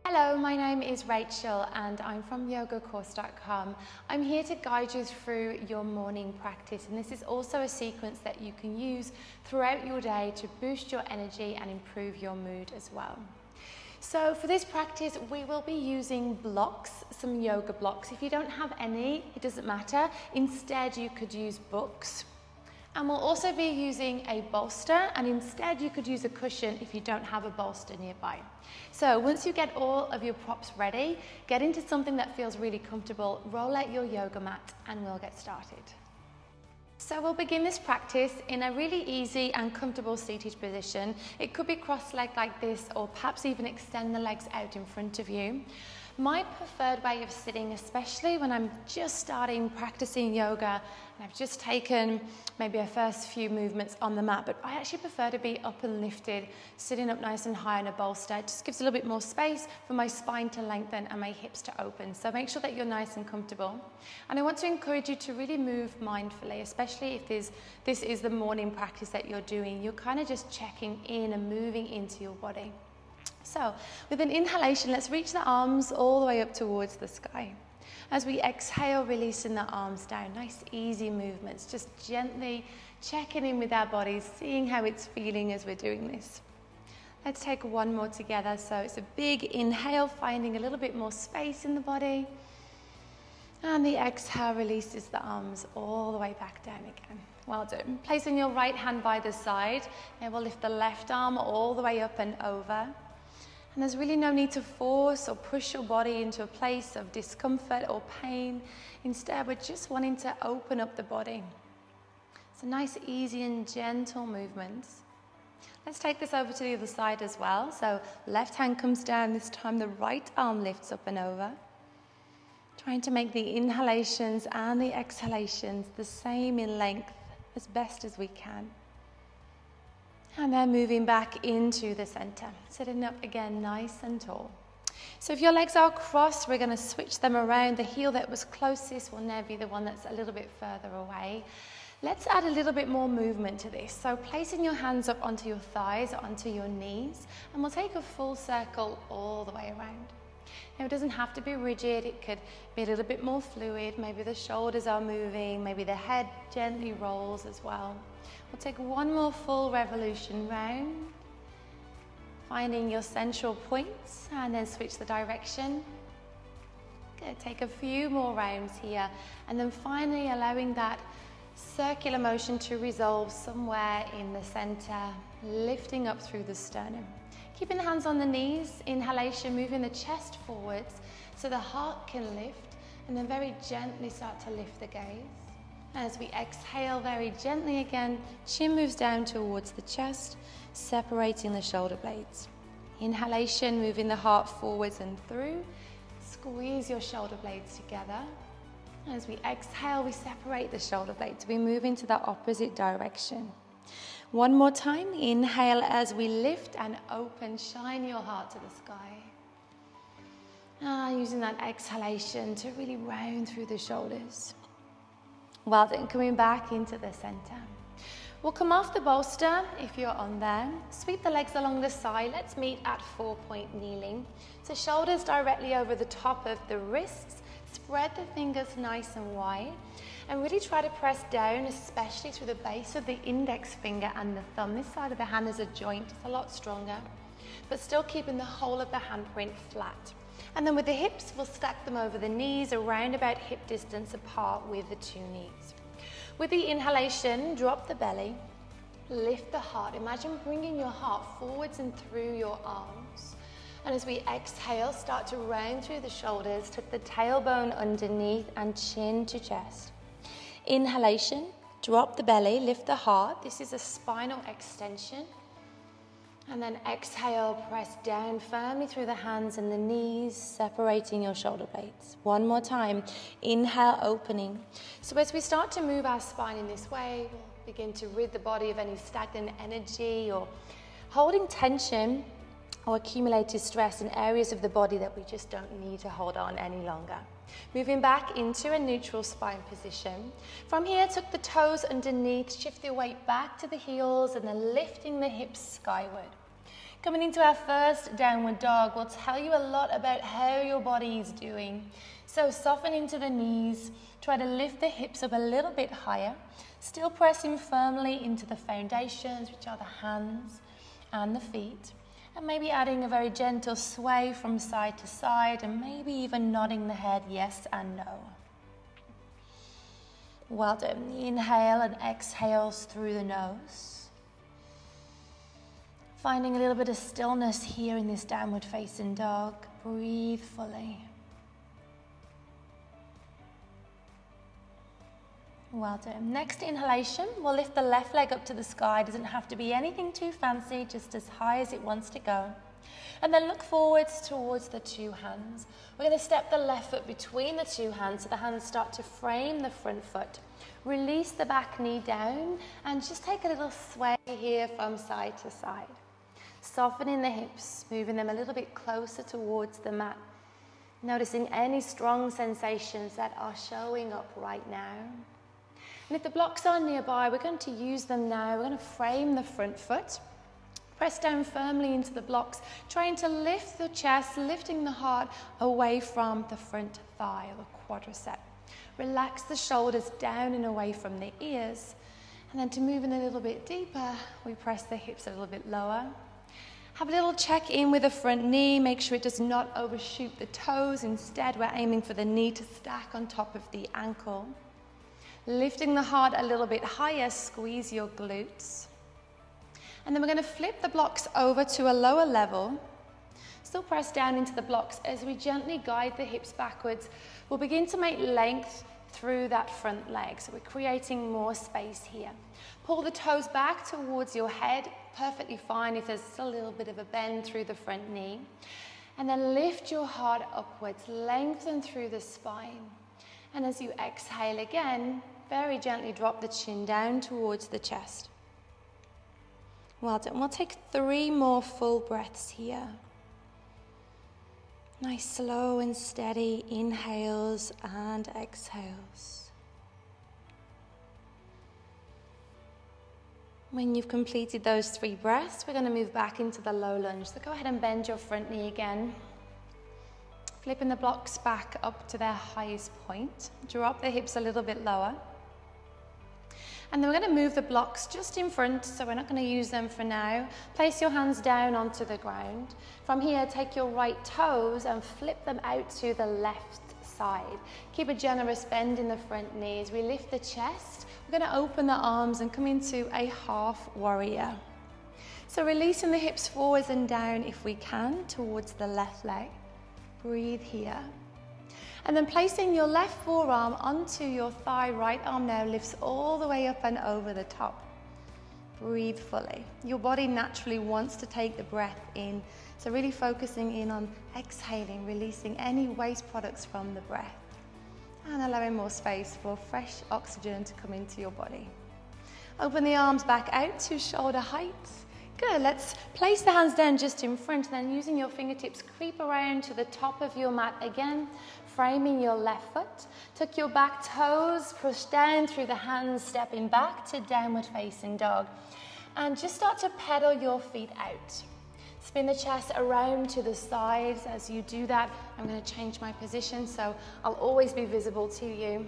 Hello, my name is Rachel and I'm from yogacourse.com. I'm here to guide you through your morning practice, and this is also a sequence that you can use throughout your day to boost your energy and improve your mood as well. So for this practice, we will be using blocks, some yoga blocks. If you don't have any, it doesn't matter. Instead, you could use books. And we'll also be using a bolster, and instead you could use a cushion if you don't have a bolster nearby. So once you get all of your props ready, get into something that feels really comfortable, roll out your yoga mat, and we'll get started. So we'll begin this practice in a really easy and comfortable seated position. It could be cross-legged like this, or perhaps even extend the legs out in front of you. My preferred way of sitting, especially when I'm just starting practicing yoga and I've just taken maybe a first few movements on the mat, but I actually prefer to be up and lifted, sitting up nice and high on a bolster. It just gives a little bit more space for my spine to lengthen and my hips to open. So make sure that you're nice and comfortable. And I want to encourage you to really move mindfully, especially if this is the morning practice that you're doing. You're kind of just checking in and moving into your body. So with an inhalation, let's reach the arms all the way up towards the sky. As we exhale, releasing the arms down. Nice, easy movements. Just gently checking in with our bodies, seeing how it's feeling as we're doing this. Let's take one more together. So it's a big inhale, finding a little bit more space in the body. And the exhale releases the arms all the way back down again. Well done. Placing your right hand by the side. Now we'll lift the left arm all the way up and over. And there's really no need to force or push your body into a place of discomfort or pain. Instead, we're just wanting to open up the body. It's a nice, easy and gentle movement. Let's take this over to the other side as well. So left hand comes down, this time the right arm lifts up and over. Trying to make the inhalations and the exhalations the same in length as best as we can. And then moving back into the center, sitting up again nice and tall. So if your legs are crossed, we're going to switch them around. The heel that was closest will now be the one that's a little bit further away. Let's add a little bit more movement to this. So placing your hands up onto your thighs, onto your knees, and we'll take a full circle all the way around. Now it doesn't have to be rigid, it could be a little bit more fluid. Maybe the shoulders are moving, maybe the head gently rolls as well. We'll take one more full revolution round, finding your central points, and then switch the direction. Good, take a few more rounds here, and then finally allowing that circular motion to resolve somewhere in the center, lifting up through the sternum. Keeping the hands on the knees, inhalation, moving the chest forwards so the heart can lift, and then very gently start to lift the gaze. As we exhale very gently again, chin moves down towards the chest, separating the shoulder blades. Inhalation, moving the heart forwards and through. Squeeze your shoulder blades together. As we exhale, we separate the shoulder blades. We move into the opposite direction. One more time, inhale as we lift and open, shine your heart to the sky. Using that exhalation to really round through the shoulders. Well then, coming back into the center. We'll come off the bolster if you're on there. Sweep the legs along the side. Let's meet at 4-point kneeling. So shoulders directly over the top of the wrists. Spread the fingers nice and wide. And really try to press down, especially through the base of the index finger and the thumb. This side of the hand is a joint, it's a lot stronger. But still keeping the whole of the handprint flat. And then with the hips, we'll stack them over the knees, around about hip distance apart with the two knees. With the inhalation, drop the belly, lift the heart. Imagine bringing your heart forwards and through your arms. And as we exhale, start to round through the shoulders, tuck the tailbone underneath and chin to chest. Inhalation, drop the belly, lift the heart. This is a spinal extension. And then exhale, press down firmly through the hands and the knees, separating your shoulder blades. One more time. Inhale, opening. So as we start to move our spine in this way, we'll begin to rid the body of any stagnant energy or holding tension or accumulated stress in areas of the body that we just don't need to hold on any longer. Moving back into a neutral spine position. From here, tuck the toes underneath, shift your weight back to the heels and then lifting the hips skyward. Coming into our first downward dog, we'll tell you a lot about how your body is doing. So soften into the knees, try to lift the hips up a little bit higher, still pressing firmly into the foundations, which are the hands and the feet. And maybe adding a very gentle sway from side to side, and maybe even nodding the head yes and no. Well done. Inhale and exhales through the nose. Finding a little bit of stillness here in this downward facing dog. Breathe fully. Well done. Next inhalation, we'll lift the left leg up to the sky. Doesn't have to be anything too fancy, just as high as it wants to go. And then look forwards towards the two hands. We're going to step the left foot between the two hands so the hands start to frame the front foot. Release the back knee down and just take a little sway here from side to side. Softening the hips, moving them a little bit closer towards the mat. Noticing any strong sensations that are showing up right now. And if the blocks are nearby, we're going to use them now. We're going to frame the front foot. Press down firmly into the blocks, trying to lift the chest, lifting the heart away from the front thigh or quadricep. Relax the shoulders down and away from the ears. And then to move in a little bit deeper, we press the hips a little bit lower. Have a little check in with the front knee. Make sure it does not overshoot the toes. Instead, we're aiming for the knee to stack on top of the ankle. Lifting the heart a little bit higher, squeeze your glutes. And then we're going to flip the blocks over to a lower level. Still press down into the blocks as we gently guide the hips backwards. We'll begin to make length through that front leg. So we're creating more space here. Pull the toes back towards your head. Perfectly fine if there's still a little bit of a bend through the front knee. And then lift your heart upwards, lengthen through the spine. And as you exhale again, very gently drop the chin down towards the chest. Well done. We'll take 3 more full breaths here. Nice slow and steady inhales and exhales. When you've completed those 3 breaths, we're going to move back into the low lunge. So go ahead and bend your front knee again. Flipping the blocks back up to their highest point. Drop the hips a little bit lower. And then we're going to move the blocks just in front, so we're not going to use them for now. Place your hands down onto the ground. From here, take your right toes and flip them out to the left side. Keep a generous bend in the front knees. We lift the chest. We're going to open the arms and come into a half warrior. So releasing the hips forwards and down if we can towards the left leg. Breathe here. And then placing your left forearm onto your thigh, right arm now lifts all the way up and over the top. Breathe fully. Your body naturally wants to take the breath in, so really focusing in on exhaling, releasing any waste products from the breath, and allowing more space for fresh oxygen to come into your body. Open the arms back out to shoulder height. Good, let's place the hands down just in front, then using your fingertips, creep around to the top of your mat again, framing your left foot. Tuck your back toes, push down through the hands, stepping back to downward facing dog. And just start to pedal your feet out. Spin the chest around to the sides. As you do that, I'm going to change my position so I'll always be visible to you.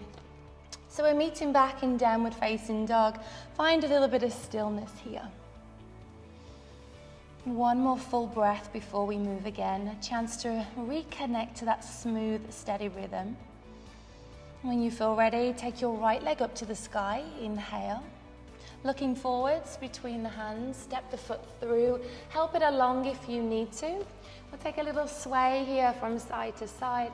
So we're meeting back in downward facing dog. Find a little bit of stillness here. One more full breath before we move again, a chance to reconnect to that smooth, steady rhythm. When you feel ready, take your right leg up to the sky, inhale. Looking forwards between the hands, step the foot through, help it along if you need to. We'll take a little sway here from side to side.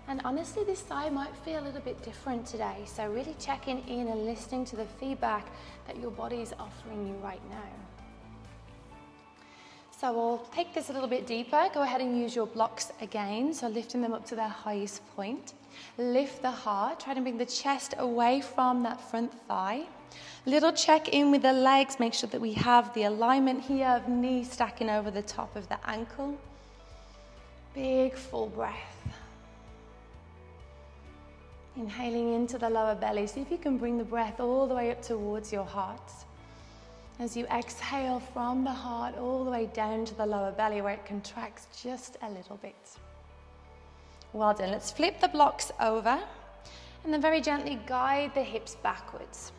And honestly, this side might feel a little bit different today, so really checking in and listening to the feedback that your body is offering you right now. So we'll take this a little bit deeper. Go ahead and use your blocks again. So lifting them up to their highest point. Lift the heart. Try to bring the chest away from that front thigh. Little check in with the legs. Make sure that we have the alignment here of knee stacking over the top of the ankle. Big full breath. Inhaling into the lower belly. See if you can bring the breath all the way up towards your heart. As you exhale from the heart all the way down to the lower belly where it contracts just a little bit. Well done. Let's flip the blocks over and then very gently guide the hips backwards.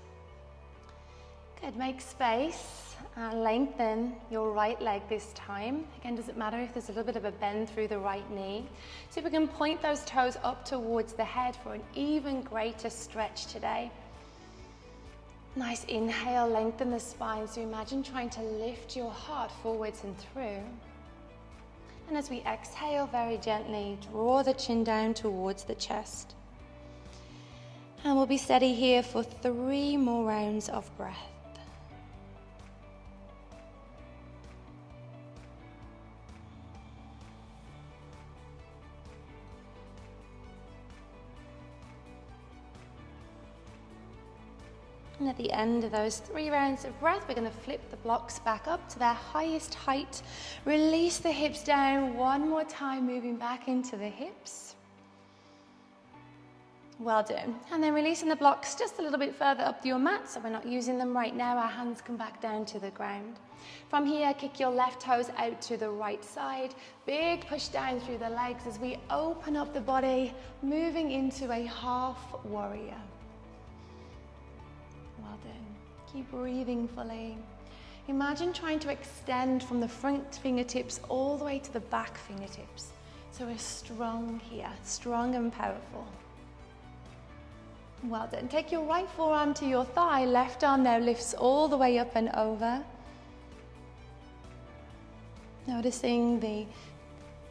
Good, make space and lengthen your right leg this time. Again, doesn't matter if there's a little bit of a bend through the right knee. See if we can point those toes up towards the head for an even greater stretch today. Nice inhale, lengthen the spine. So imagine trying to lift your heart forwards and through. And as we exhale, very gently draw the chin down towards the chest. And we'll be steady here for 3 more rounds of breath. And at the end of those 3 rounds of breath, we're going to flip the blocks back up to their highest height. Release the hips down one more time, moving back into the hips. Well done. And then releasing the blocks just a little bit further up your mat, so we're not using them right now. Our hands come back down to the ground. From here, kick your left toes out to the right side. Big push down through the legs as we open up the body, moving into a half warrior. Well done. Keep breathing fully. Imagine trying to extend from the front fingertips all the way to the back fingertips. So we're strong here, strong and powerful. Well done. Take your right forearm to your thigh, left arm now lifts all the way up and over. Noticing the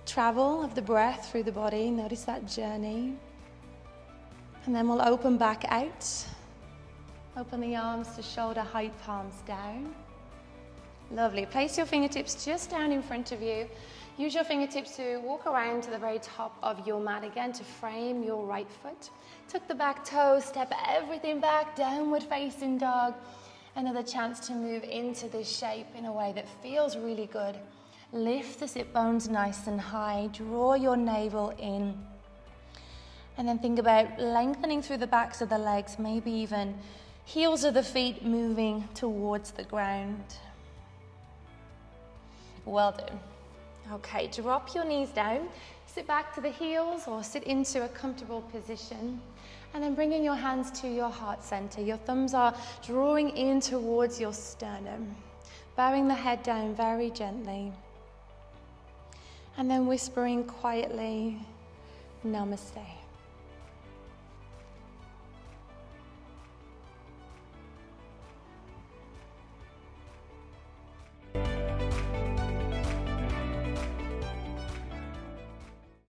travel of the breath through the body, notice that journey. And then we'll open back out. Open the arms to shoulder height, palms down. Lovely. Place your fingertips just down in front of you. Use your fingertips to walk around to the very top of your mat again to frame your right foot. Tuck the back toes, step everything back, downward facing dog. Another chance to move into this shape in a way that feels really good. Lift the sit bones nice and high. Draw your navel in. And then think about lengthening through the backs of the legs, maybe even heels of the feet moving towards the ground. Well done. Okay, drop your knees down, sit back to the heels or sit into a comfortable position, and then bringing your hands to your heart center. Your thumbs are drawing in towards your sternum, bowing the head down very gently, and then whispering quietly, Namaste.